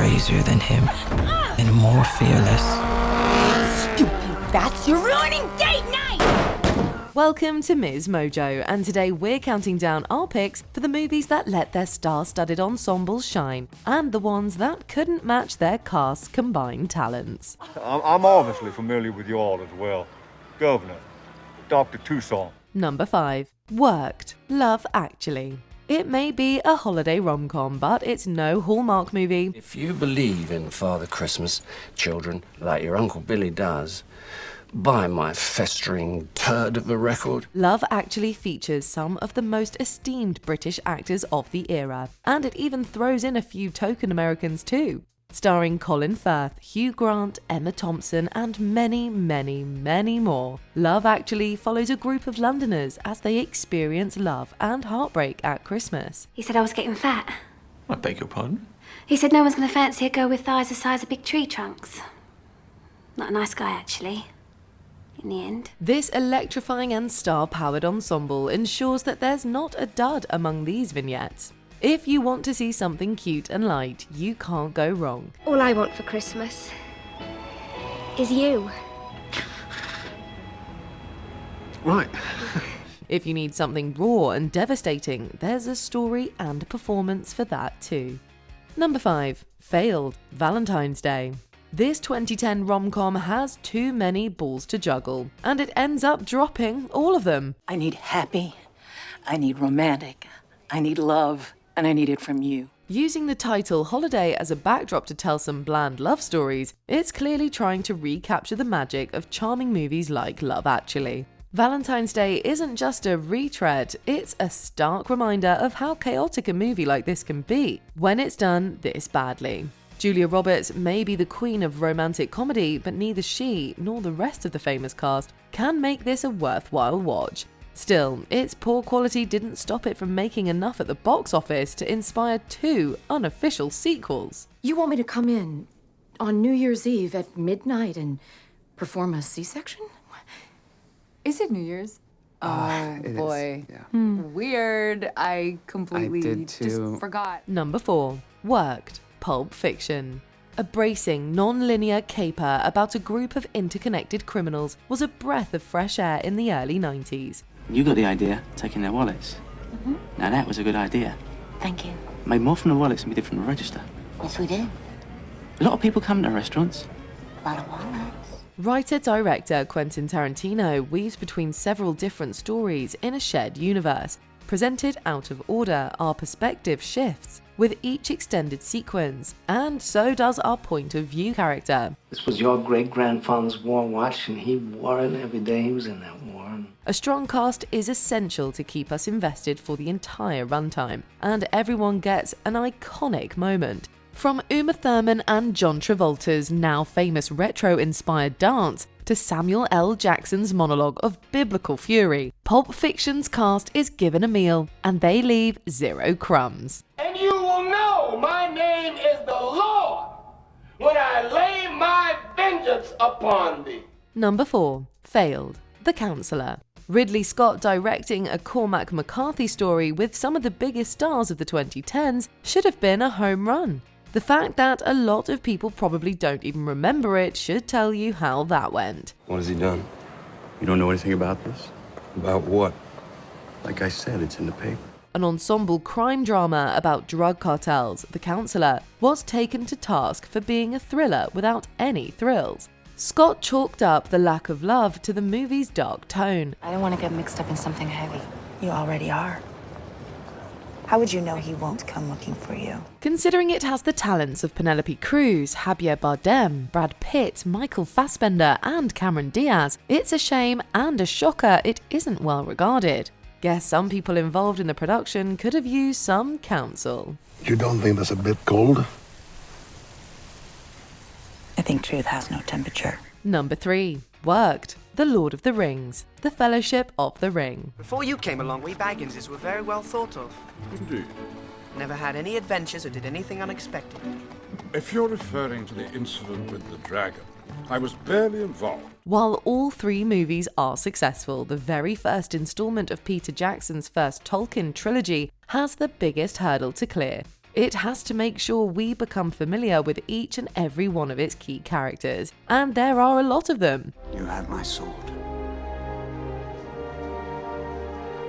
crazier than him and more fearless. Stupid bats, you're ruining date night! Welcome to MsMojo, and today we're counting down our picks for the movies that let their star-studded ensembles shine, and the ones that couldn't match their cast's combined talents. I'm obviously familiar with you all as well. Governor, Dr. Tucson. Number 5. Worked. Love Actually. It may be a holiday rom-com, but it's no Hallmark movie. If you believe in Father Christmas, children, like your Uncle Billy does, buy my festering turd of a record. Love Actually features some of the most esteemed British actors of the era, and it even throws in a few token Americans too. Starring Colin Firth, Hugh Grant, Emma Thompson, and many, many, many more. Love Actually follows a group of Londoners as they experience love and heartbreak at Christmas. He said I was getting fat. I beg your pardon? He said no one's going to fancy a girl with thighs the size of big tree trunks. Not a nice guy, actually. In the end. This electrifying and star-powered ensemble ensures that there's not a dud among these vignettes. If you want to see something cute and light, you can't go wrong. All I want for Christmas is you. Right. If you need something raw and devastating, there's a story and performance for that too. Number 5. Failed. Valentine's Day. This 2010 rom-com has too many balls to juggle, and it ends up dropping all of them. I need happy, I need romantic, I need love, and I need it from you. Using the title Holiday as a backdrop to tell some bland love stories, it's clearly trying to recapture the magic of charming movies like Love Actually. Valentine's Day isn't just a retread, it's a stark reminder of how chaotic a movie like this can be when it's done this badly. Julia Roberts may be the queen of romantic comedy, but neither she nor the rest of the famous cast can make this a worthwhile watch. Still, its poor quality didn't stop it from making enough at the box office to inspire 2 unofficial sequels. You want me to come in on New Year's Eve at midnight and perform a C-section? Is it New Year's? Oh boy. Yeah. Weird. I completely did too. just forgot. Number 4. Worked. Pulp Fiction. A bracing, non-linear caper about a group of interconnected criminals was a breath of fresh air in the early 90s. You got the idea, taking their wallets. Now that was a good idea. Thank you. Made more from the wallets than we did from the register. Yes, we did. A lot of people come to restaurants. A lot of walnuts. Writer-director Quentin Tarantino weaves between several different stories in a shared universe. Presented out of order, our perspective shifts with each extended sequence, and so does our point of view character. This was your great-grandfather's war watch, and he wore it every day he was in that war. A strong cast is essential to keep us invested for the entire runtime, and everyone gets an iconic moment. From Uma Thurman and John Travolta's now famous retro-inspired dance to Samuel L. Jackson's monologue of biblical fury, Pulp Fiction's cast is given a meal, and they leave 0 crumbs. And you will know my name is the Lord when I lay my vengeance upon thee. Number 4. Failed. The Counselor. Ridley Scott directing a Cormac McCarthy story with some of the biggest stars of the 2010s should have been a home run. The fact that a lot of people probably don't even remember it should tell you how that went. What has he done? You don't know anything about this? About what? Like I said, it's in the paper. An ensemble crime drama about drug cartels, The Counselor was taken to task for being a thriller without any thrills. Scott chalked up the lack of love to the movie's dark tone. I don't want to get mixed up in something heavy. You already are. How would you know he won't come looking for you? Considering it has the talents of Penelope Cruz, Javier Bardem, Brad Pitt, Michael Fassbender, and Cameron Diaz, it's a shame and a shocker it isn't well regarded. Guess some people involved in the production could have used some counsel. You don't think that's a bit cold? I think truth has no temperature. Number 3. Worked. The Lord of the Rings. The Fellowship of the Ring. Before you came along, we Bagginses were very well thought of. Indeed. Never had any adventures or did anything unexpected. If you're referring to the incident with the dragon, I was barely involved. While all 3 movies are successful, the very first installment of Peter Jackson's first Tolkien trilogy has the biggest hurdle to clear. It has to make sure we become familiar with each and every one of its key characters, and there are a lot of them. You have my sword.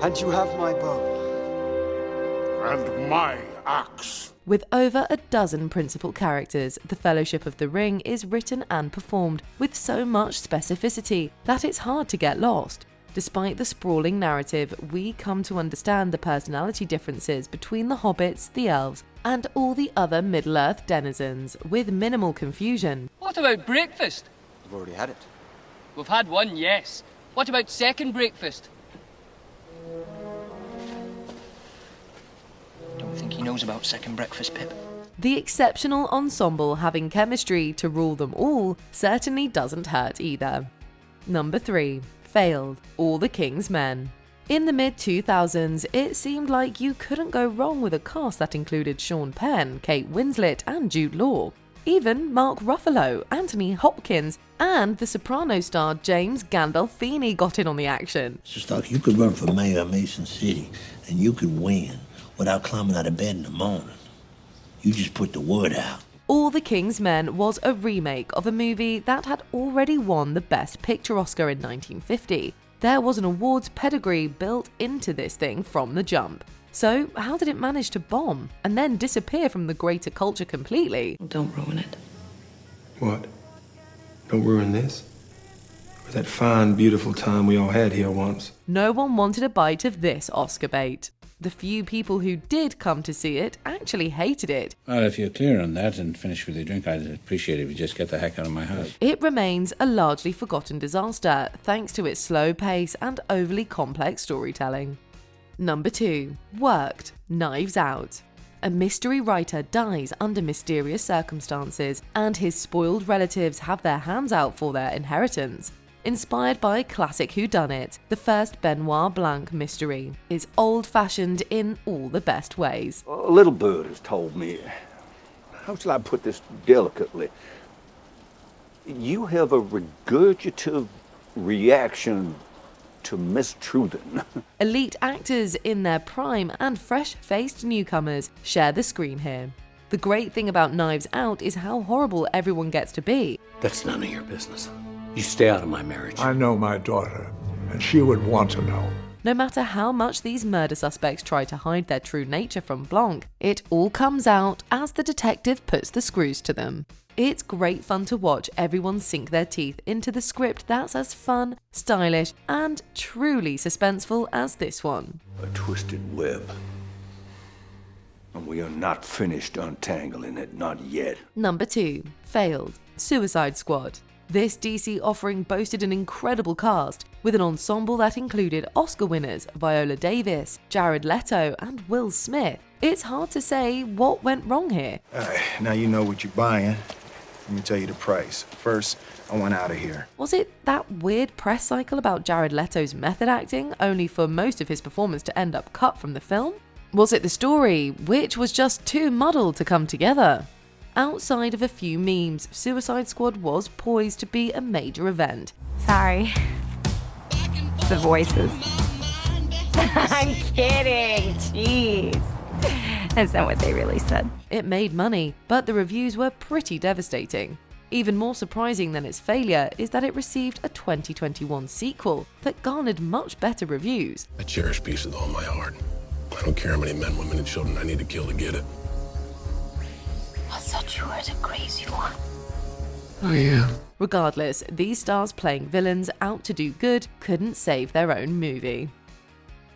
And you have my bow. And my axe. With over a dozen principal characters, The Fellowship of the Ring is written and performed with so much specificity that it's hard to get lost. Despite the sprawling narrative, we come to understand the personality differences between the hobbits, the elves, and all the other Middle-earth denizens, with minimal confusion. What about breakfast? You've already had it. We've had one, yes. What about second breakfast? Don't think he knows about second breakfast, Pip. The exceptional ensemble having chemistry to rule them all certainly doesn't hurt either. Number 3. Failed. All the King's Men. In the mid-2000s, it seemed like you couldn't go wrong with a cast that included Sean Penn, Kate Winslet, and Jude Law. Even Mark Ruffalo, Anthony Hopkins, and The Sopranos star James Gandolfini got in on the action. Mr. Stark, you could run for mayor of Mason City, and you could win without climbing out of bed in the morning. You just put the word out. All the King's Men was a remake of a movie that had already won the Best Picture Oscar in 1950. There was an awards pedigree built into this thing from the jump. So how did it manage to bomb and then disappear from the greater culture completely? Don't ruin it. What? Don't ruin this? Or that fine, beautiful time we all had here once? No one wanted a bite of this Oscar bait. The few people who did come to see it actually hated it. Well, if you're clear on that and finish with your drink, I'd appreciate it if you just get the heck out of my house. It remains a largely forgotten disaster, thanks to its slow pace and overly complex storytelling. Number 2. Worked. Knives Out. A mystery writer dies under mysterious circumstances, and his spoiled relatives have their hands out for their inheritance. Inspired by classic whodunit, the first Benoit Blanc mystery is old-fashioned in all the best ways. A little bird has told me, how shall I put this delicately? You have a regurgitative reaction to Miss Truden. Elite actors in their prime and fresh-faced newcomers share the screen here. The great thing about Knives Out is how horrible everyone gets to be. That's none of your business. You stay out of my marriage. I know my daughter, and she would want to know. No matter how much these murder suspects try to hide their true nature from Blanc, it all comes out as the detective puts the screws to them. It's great fun to watch everyone sink their teeth into the script that's as fun, stylish, and truly suspenseful as this one. A twisted web. And we are not finished untangling it, not yet. Number 2. Failed. Suicide Squad. This DC offering boasted an incredible cast, with an ensemble that included Oscar winners Viola Davis, Jared Leto, and Will Smith. It's hard to say what went wrong here. Now you know what you're buying. Let me tell you the price. First, I want out of here. Was it that weird press cycle about Jared Leto's method acting, only for most of his performance to end up cut from the film? Was it the story, which was just too muddled to come together? Outside of a few memes, Suicide Squad was poised to be a major event. Sorry. The voices. I'm kidding. Jeez. That's not what they really said. It made money, but the reviews were pretty devastating. Even more surprising than its failure is that it received a 2021 sequel that garnered much better reviews. I cherish peace with all my heart. I don't care how many men, women, and children I need to kill to get it. I thought you were the crazy one. I am. Regardless, these stars playing villains out to do good couldn't save their own movie.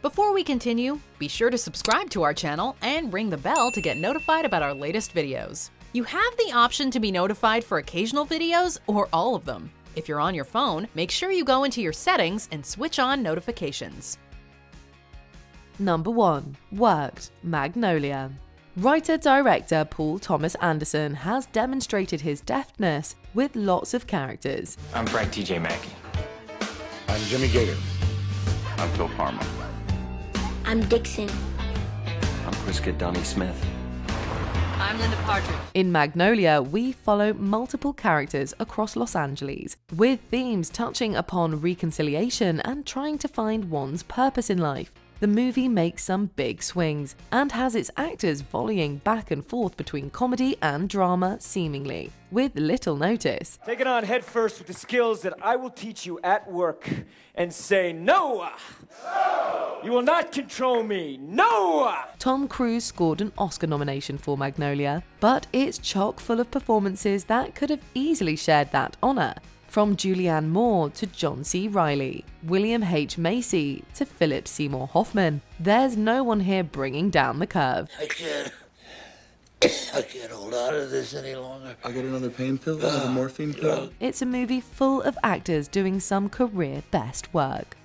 Before we continue, be sure to subscribe to our channel and ring the bell to get notified about our latest videos. You have the option to be notified for occasional videos or all of them. If you're on your phone, make sure you go into your settings and switch on notifications. Number 1. Worked. Magnolia. Writer-director Paul Thomas Anderson has demonstrated his deftness with lots of characters. I'm Frank T.J. Mackey. I'm Jimmy Gator. I'm Phil Parma. I'm Dixon. I'm Brisket Donnie Smith. I'm Linda Partridge. In Magnolia, we follow multiple characters across Los Angeles, with themes touching upon reconciliation and trying to find one's purpose in life. the movie makes some big swings and has its actors volleying back and forth between comedy and drama seemingly, with little notice. Take it on head first with the skills that I will teach you at work and say no! No! You will not control me! No! Tom Cruise scored an Oscar nomination for Magnolia, but it's chock full of performances that could have easily shared that honor. From Julianne Moore to John C. Reilly, William H. Macy to Philip Seymour Hoffman, there's no one here bringing down the curve. I can't hold out of this any longer. I'll get another pain pill, another morphine pill. It's a movie full of actors doing some career best work.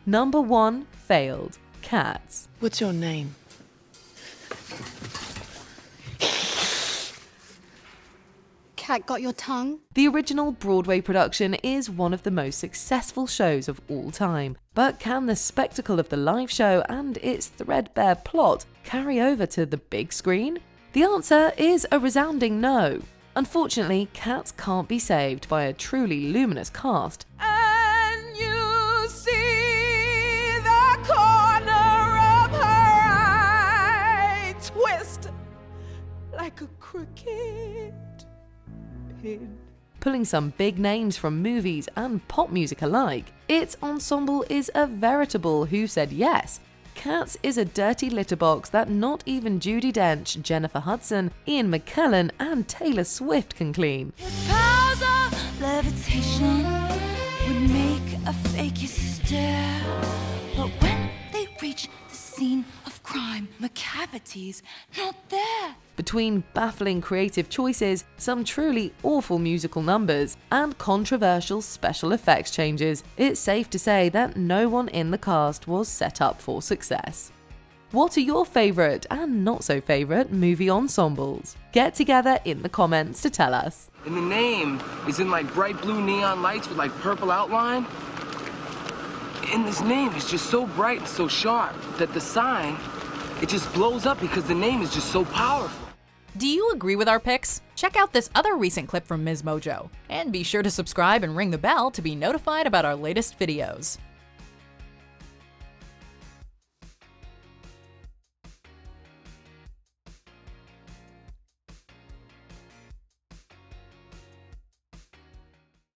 Number 1 failed, Cats. What's your name? Cat got your tongue? The original Broadway production is one of the most successful shows of all time, but can the spectacle of the live show and its threadbare plot carry over to the big screen? The answer is a resounding no. Unfortunately, Cats can't be saved by a truly luminous cast. And you see the corner of her eye twist like a crooked pin. Pulling some big names from movies and pop music alike, its ensemble is a veritable who said yes. Cats is a dirty litterbox that not even Judi Dench, Jennifer Hudson, Ian McKellen and Taylor Swift can clean. Powers of levitation would make a fake stare, but when they reach the scene of crime, McCavity's not there. Between baffling creative choices, some truly awful musical numbers, and controversial special effects changes, it's safe to say that no one in the cast was set up for success. What are your favourite and not so favourite movie ensembles? Get together in the comments to tell us. And the name is in like bright blue neon lights with like purple outline. And this name is just so bright and so sharp that the sign, it just blows up because the name is just so powerful. Do you agree with our picks? Check out this other recent clip from MsMojo, and be sure to subscribe and ring the bell to be notified about our latest videos.